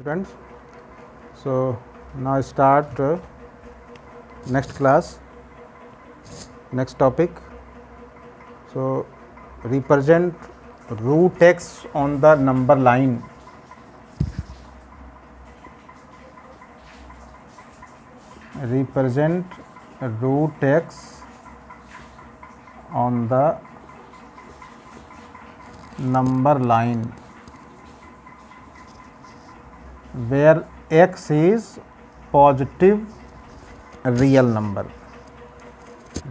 Students, so now start next class, next topic. So represent root x on the number line. Represent root x on the number line where x is positive real number,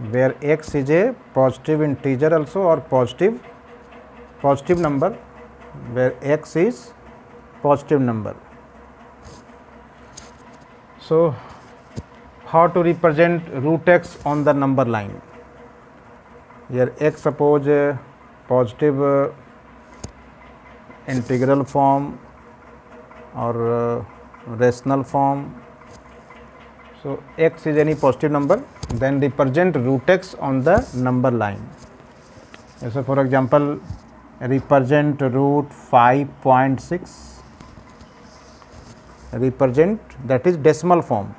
where x is a positive integer also or positive number, where x is positive number. So how to represent root x on the number line? Here x suppose a positive integral form or rational form. So x is any positive number, then represent root x on the number line. So for example, represent root 5.6, represent, that is decimal form,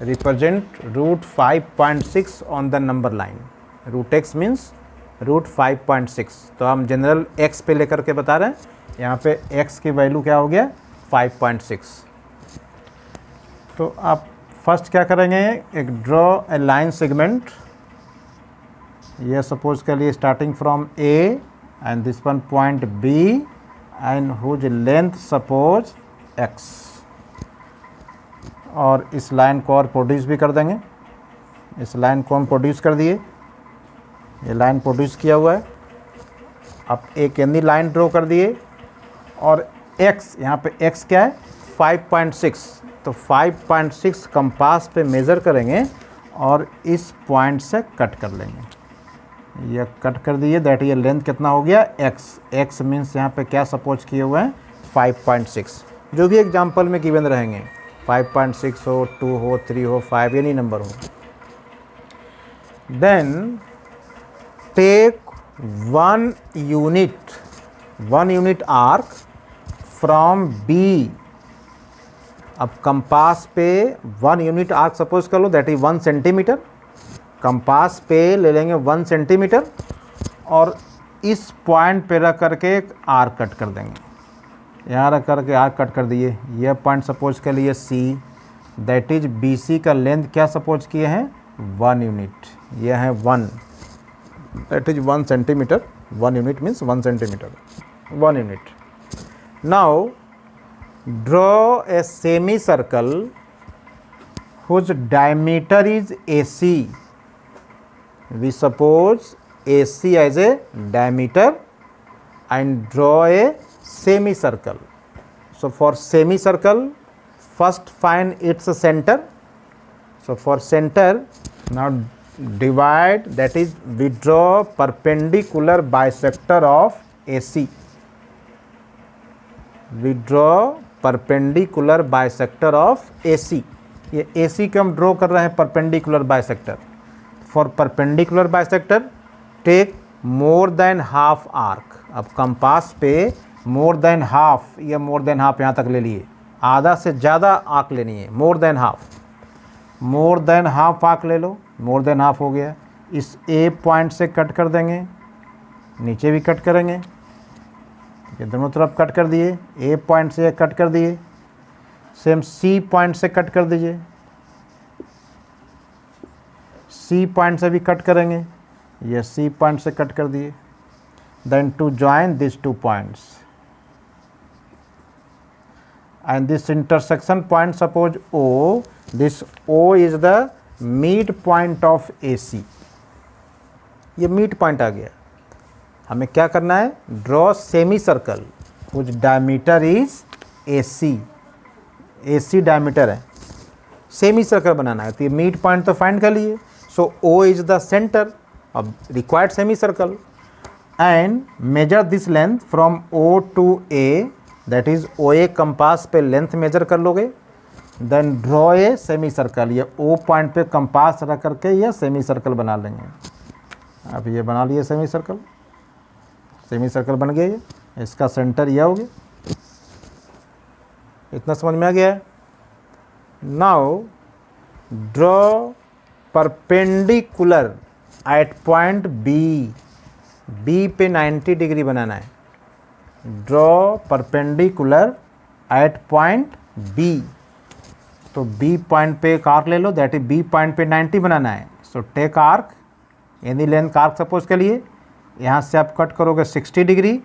represent root 5.6 on the number line. root x means root 5.6. तो हम general x पे लेकर के बता रहे हैं, यहाँ पे x की वैल्यू क्या हो गया 5.6. तो आप फर्स्ट क्या करेंगे, एक ड्रॉ ए लाइन सेगमेंट. ये सपोज कर लिए starting from A and this one point B and whose length suppose x. और इस लाइन को और प्रोड्यूस भी कर देंगे. इस लाइन को हम प्रोड्यूस कर दिए, ये लाइन प्रोड्यूस किया हुआ है. अब एक अन्य लाइन ड्रॉ कर दिए और x, यहाँ पे x क्या है 5.6. तो 5.6 कंपास पे मेज़र करेंगे और इस पॉइंट से कट कर लेंगे. यह कट कर दिए, दैट ये लेंथ कितना हो गया x. x मीन्स यहाँ पे क्या सपोज किए हुए हैं 5.6. जो भी एग्जाम्पल में गिवन रहेंगे, 5.6 हो, 2 हो, 3 हो, 5 एनी नंबर हो. Then take 1 unit arc from B. अब कंपास पे 1 यूनिट आर्क सपोज कर लो, दैट इज 1 सेंटीमीटर. कंपास पे ले लेंगे 1 सेंटीमीटर और इस पॉइंट पे रख करके एक आर्क कट कर देंगे. यहाँ रख करके आर्क कट कर दिए. यह पॉइंट सपोज कर लिए C, दैट इज BC का लेंथ क्या सपोज किए हैं 1 यूनिट. यह है 1, that is 1 centimetre. 1 unit means 1 centimetre, 1 unit. Now draw a semicircle whose diameter is AC. We suppose AC as a diameter and draw a semicircle. So for semicircle, first find its center. So for center, now divide, that is we draw perpendicular bisector of AC. We draw perpendicular bisector of AC. ये AC को हम draw कर रहे हैं perpendicular bisector. For perpendicular bisector, take more than half arc. अब compass पे more than half, ये more than half यहाँ तक ले लिए, आधा से ज़्यादा आर्क लेनी है. more than half आर्क ले लो. more than half हो गया. इस A पॉइंट से कट कर देंगे, नीचे भी कट करेंगे, ये दोनों तरफ कट कर दिए. A पॉइंट से कट कर दिए, सेम C पॉइंट से कट कर दीजिए, C पॉइंट से भी कट करेंगे, ये C पॉइंट से कट कर दिए. Then to join this 2 points and this intersection point suppose O. This O is the mid point of AC. ये मिड पॉइंट आ गया. हमें क्या करना है, ड्रॉ सेमी सर्कल कुछ डायमीटर इज AC डायमीटर है, सेमी सर्कल बनाना है. तो ये मिड पॉइंट तो फाइंड कर लिए. So O is the centre of required semi circle and measure this length from O to A, that is OA compass पे लेंथ मेजर कर लोगे. Then draw a semi circle. ये O point पे compass रख करके ये semi circle बना लेंगे. अब ये बना लिए सेमी सर्कल बन गया. ये इसका सेंटर यह हो गया. इतना समझ में आ गया है। Now draw perpendicular at point B, B पे 90 डिग्री बनाना है। Draw perpendicular at point B, तो बी पॉइंट पे एक आर्क ले लो, दैट इज बी पॉइंट पे 90 बनाना है। So take arc, any length arc suppose के लिए, यहाँ से आप कट करोगे 60 डिग्री,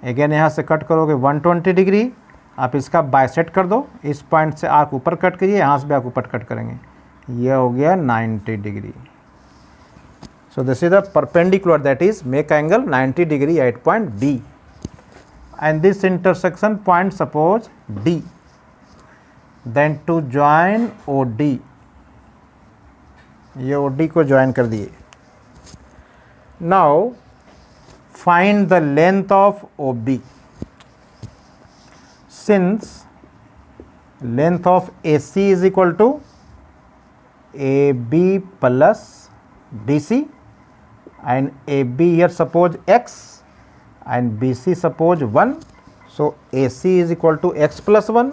अगेन यहाँ से कट करोगे 120 डिग्री, आप इसका बाइसेट कर दो, इस पॉइंट से आर्क ऊपर कट करिए, यहाँ से भी आप ऊपर कट करेंगे, ये हो गया 90 degree. So this is the perpendicular, that is make angle 90 degree at point B and this intersection point suppose D, then to join OD, ये OD को join कर दिए। now find the length of OB, since length of AC is equal to AB plus BC and AB here suppose X and BC suppose 1, so AC is equal to x plus 1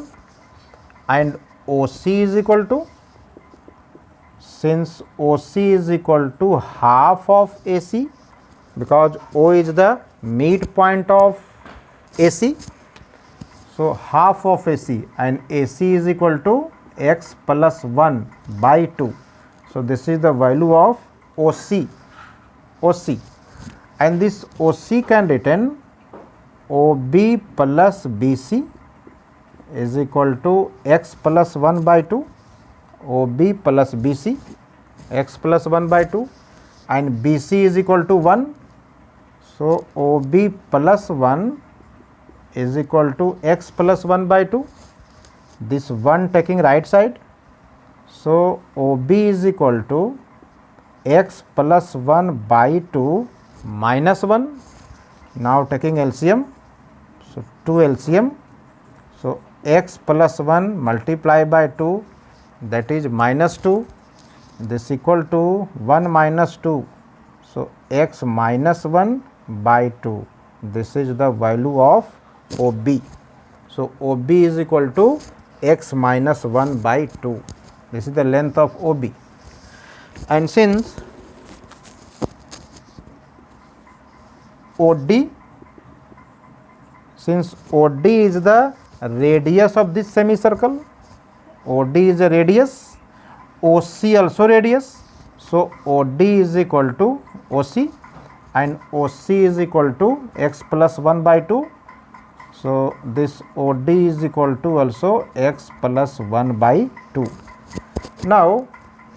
and OC is equal to, since OC is equal to half of AC because O is the midpoint of AC, so half of AC and AC is equal to x plus 1 by 2, so this is the value of OC, and this OC can written OB plus BC is equal to x plus 1 by 2, OB plus BC x plus 1 by 2 and BC is equal to 1, so OB plus 1 is equal to x plus 1 by 2, this 1 taking right side, so OB is equal to x plus 1 by 2 minus 1, now taking LCM, so 2 LCM, so x plus 1 multiply by 2, that is minus 2, this equal to 1 minus 2, so x minus 1 by 2, this is the value of OB, so OB is equal to x minus 1 by 2, this is the length of OB, and since OD, since OD is the radius of this semicircle, OD is a radius, OC also radius, so OD is equal to OC and OC is equal to x plus 1 by 2, so this OD is equal to also x plus 1 by 2. Now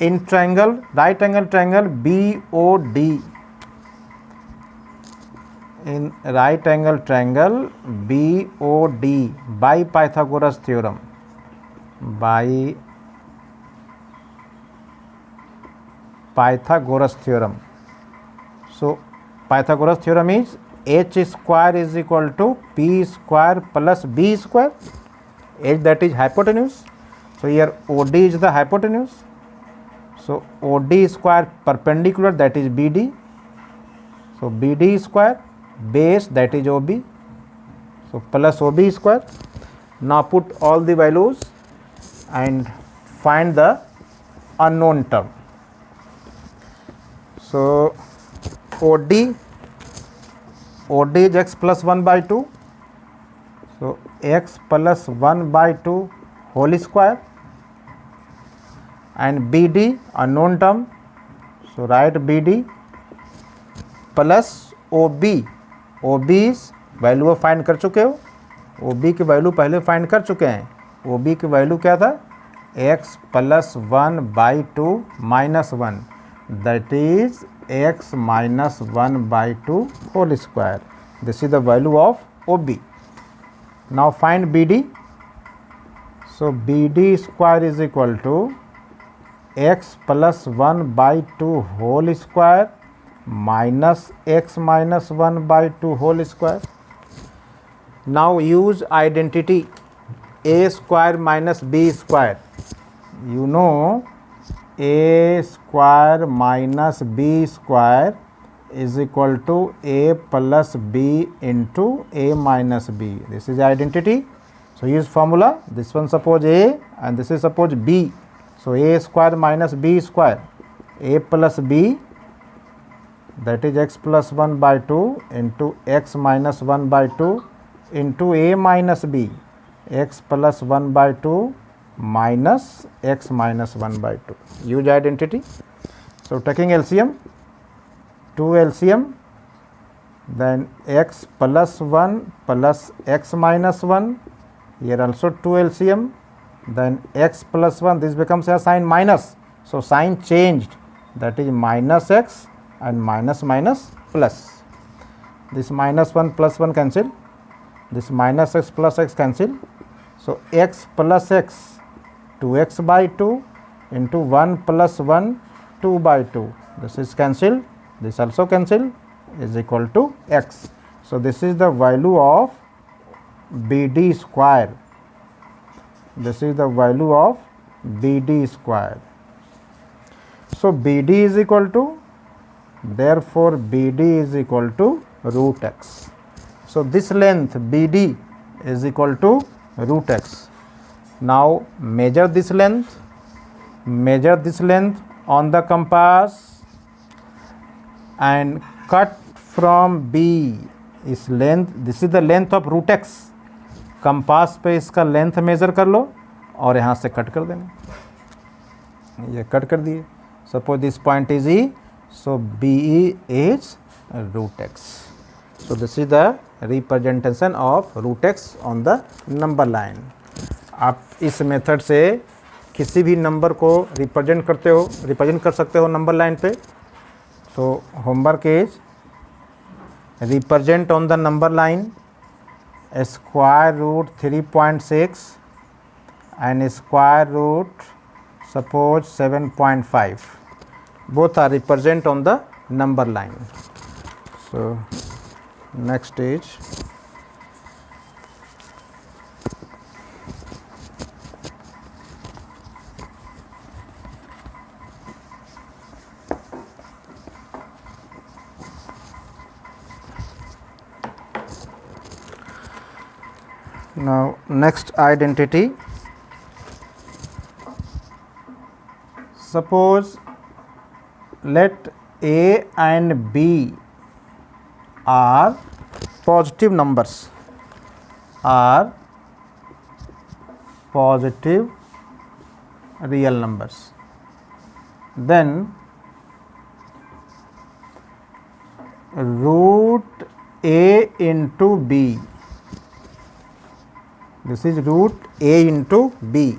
in triangle, right angle triangle BOD, in right angle triangle BOD by Pythagoras theorem, by Pythagoras theorem, so Pythagoras theorem is h square is equal to p square plus b square, h that is hypotenuse, so here OD is the hypotenuse, so OD square perpendicular, that is BD, so BD square base, that is OB, so plus OB square. Now put all the values and find the unknown term. So OD is x plus 1 by 2, so x plus 1 by 2 whole square, and BD unknown term, so write BD plus OB, OB is value find कर चुके हो, OB की value पहले find कर चुके हैं, OB की value क्या था x plus 1 by 2 minus 1, that is x minus 1 by 2 whole square, this is the value of OB. Now find BD, so BD square is equal to x plus 1 by 2 whole square minus x minus 1 by 2 whole square. Now use identity a square minus b square, you know a square minus b square is equal to a plus b into a minus b, this is identity, So use formula, this one suppose a and this is suppose b. So a square minus b square, a plus b, that is x plus 1 by 2 into x minus 1 by 2 into a minus b, x plus 1 by 2 minus x minus 1 by 2. Use identity. So taking LCM, 2 LCM, then x plus 1 plus x minus 1, here also 2 LCM, then x plus 1, this becomes a sign minus, so sign changed, that is minus x and minus minus plus. This minus 1 plus 1 cancel, this minus x plus x cancel, so x plus x, 2x by 2 into 1 plus 1, 2 by 2, this is cancelled, this also cancel, is equal to x. So this is the value of BD square. This is the value of BD square. So BD is equal to, therefore BD is equal to root x. So this length BD is equal to root x. Now measure this length on the compass and cut from B इस लेंथ, this is the length of root X, compass पे इसका length measure कर लो और यहाँ से cut कर देना, ये कट कर दिए. Suppose this point is E, so B E is root X. So this is the representation of root X on the number line. आप इस मेथड से किसी भी नंबर को रिप्रेजेंट कर सकते हो नंबर लाइन पे. So homework is represent on the number line square root 3.6 and square root suppose 7.5. Both are represent on the number line. So next is now next identity. Suppose let A and B are positive numbers, are positive real numbers, then root A into B, this is root A into B,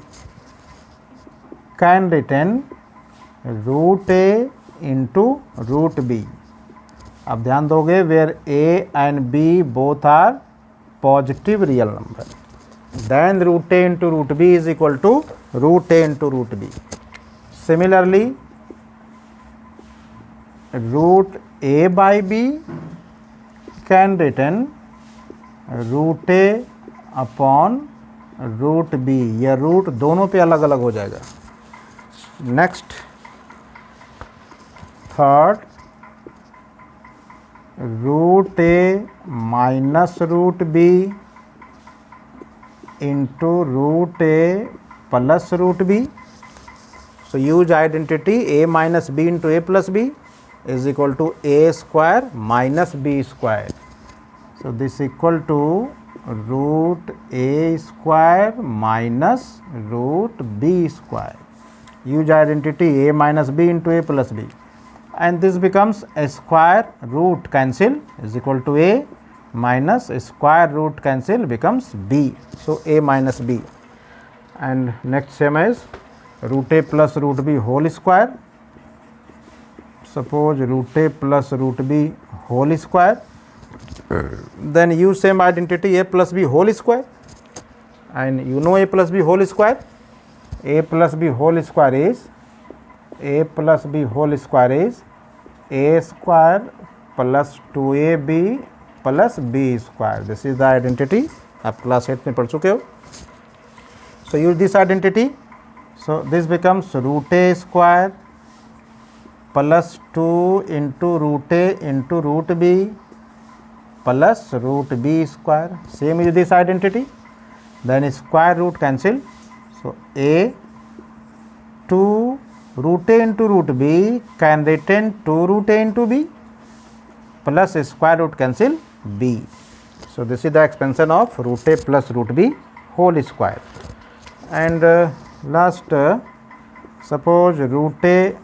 can written root A into root B. अब ध्यान दोगे where A and B both are positive real number, then root A into root B is equal to root A into root B. Similarly, root A by B can written root A upon root B, यह root दोनों पे अलग अलग हो जाएगा. Next third, root A minus root B into root A plus root B. So use identity A minus B into A plus B is equal to A square minus B square. So this equal to root A square minus root B square. Use identity A minus B into A plus B, and this becomes a square root cancel is equal to A minus a square root cancel becomes B. So A minus B. And next same as root A plus root B whole square. Suppose root A plus root B whole square. Then use same identity A plus B whole square, and you know A plus B whole square. A plus B whole square is A plus B whole square is A square plus 2AB plus B square. This is the identity. आप class 8 में पढ़ चुके हो. So use this identity. So this becomes root A square plus 2 into root A into root B plus root B square. Same is this identity. then square root cancel, so a 2 root a into root b can retain 2 root a into b plus square root cancel b. So this is the expansion of root a plus root b whole square. And last suppose root a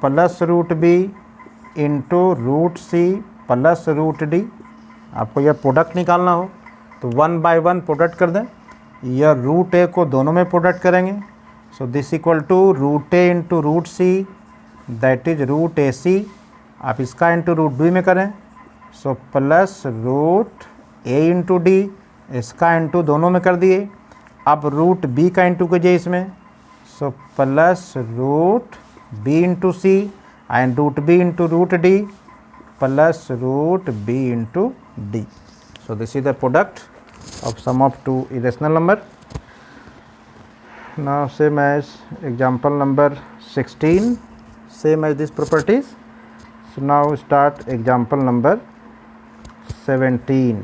plus root b into root c plus root D, आपको यह product निकालना हो तो 1 bye 1 product कर दें, यह root ए को दोनों में प्रोडक्ट करेंगे, so this equal to root A into root C that is root A C, आप इसका इंटू रूट बी में करें, so plus root A into D, इसका इंटू दोनों में कर दिए, अब रूट बी का इंटू कीजिए इसमें, so plus root B into C and root B into root D plus root b into d. So this is the product of sum of two irrational number. Now same as example number 16, same as this properties. So now start example number 17,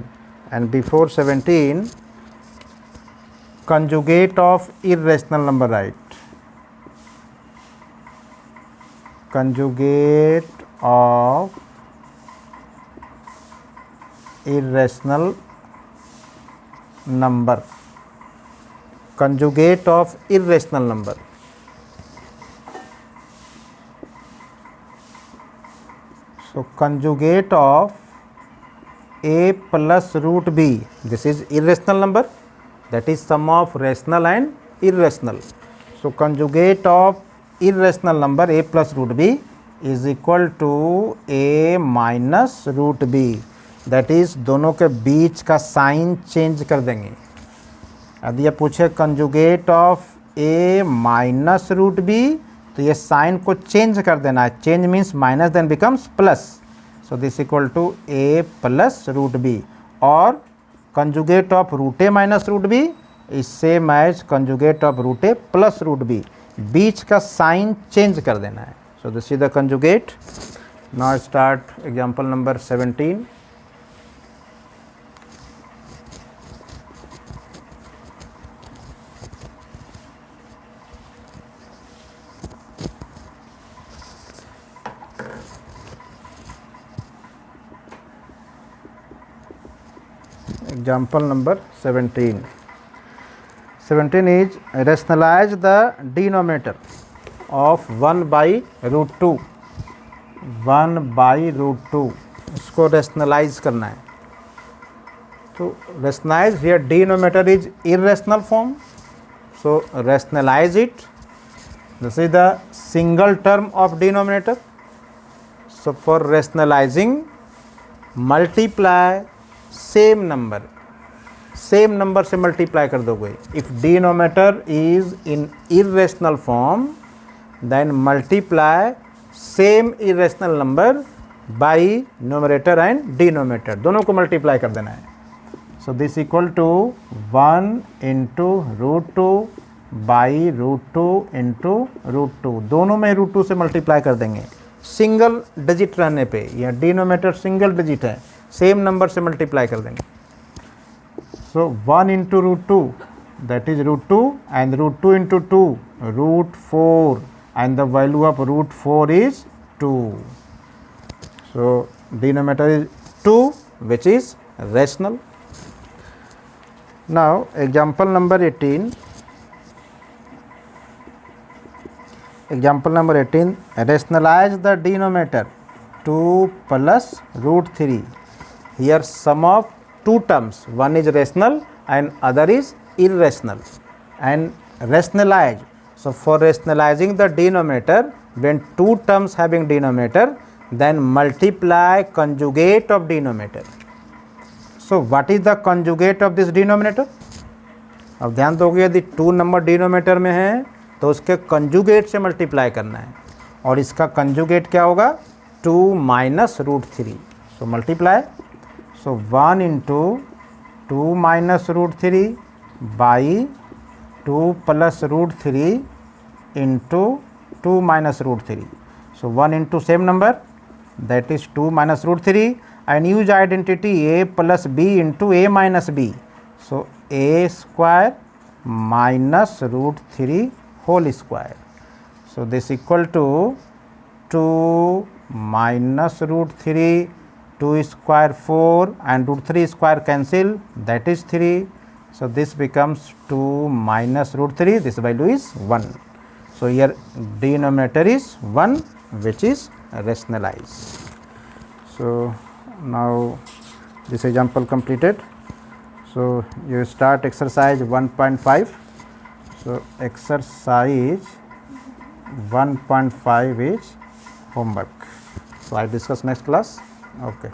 and before 17 conjugate of irrational number write. Conjugate of irrational number, conjugate of irrational number. So conjugate of a plus root b, this is irrational number, that is sum of rational and irrational. So conjugate of irrational number a plus root b is equal to a minus root b, that is दोनों के बीच का sign change कर देंगे। यदि ये पूछे conjugate of A minus root B तो ये साइन को चेंज कर देना है, change means minus then becomes plus, so this equal to A plus root B, और conjugate of root A minus root B is same as conjugate of root A plus root B, बीच का sign change कर देना है, so this is the conjugate. Now start example number 17। Example number 17. 17 is rationalize the denominator of 1 by root 2. 1 by root 2 इसको rationalize करना है, तो rationalize here denominator is irrational form, so rationalize it. This is the single term of denominator, so for rationalizing multiply same number से multiply कर दोगे। If denominator is in irrational form then multiply same irrational number by numerator and denominator, दोनों को multiply कर देना है। So this equal to 1 into root 2 by root 2 into root 2, दोनों में रूट 2 से मल्टीप्लाई कर देंगे सिंगल डिजिट रहने पे, या डिनोमिनेटर सिंगल डिजिट है, सेम नंबर से मल्टीप्लाई कर देंगे। So 1 into root 2 that is root 2 and root 2 into 2 root 4 and the value of root 4 is 2, so denominator is 2 which is rational. Now example number 18, example number 18, rationalize the denominator 2 plus root 3. Here sum of two terms, one is rational and other is irrational, and rationalize. So for rationalizing the denominator, when two terms having denominator, then multiply conjugate of denominator. So what is the conjugate of this denominator? अब ध्यान दोगे, यदि 2 number denominator में है तो उसके conjugate से multiply करना है, और इसका कंजुगेट क्या होगा 2 minus root 3, so multiply, so 1 into 2 minus root 3 by 2 plus root 3 into 2 minus root 3, so 1 into same number that is 2 minus root 3 and use identity a plus b into a minus b, so a square minus root 3 whole square. So this equal to 2 minus root 3, 2 square 4 and root 3 square cancel, that is 3. So this becomes 2 minus root 3, this value is 1. So here denominator is 1, which is rationalized. So now this example completed. So you start exercise 1.5. So exercise 1.5 is homework. So I discuss next class. Okay.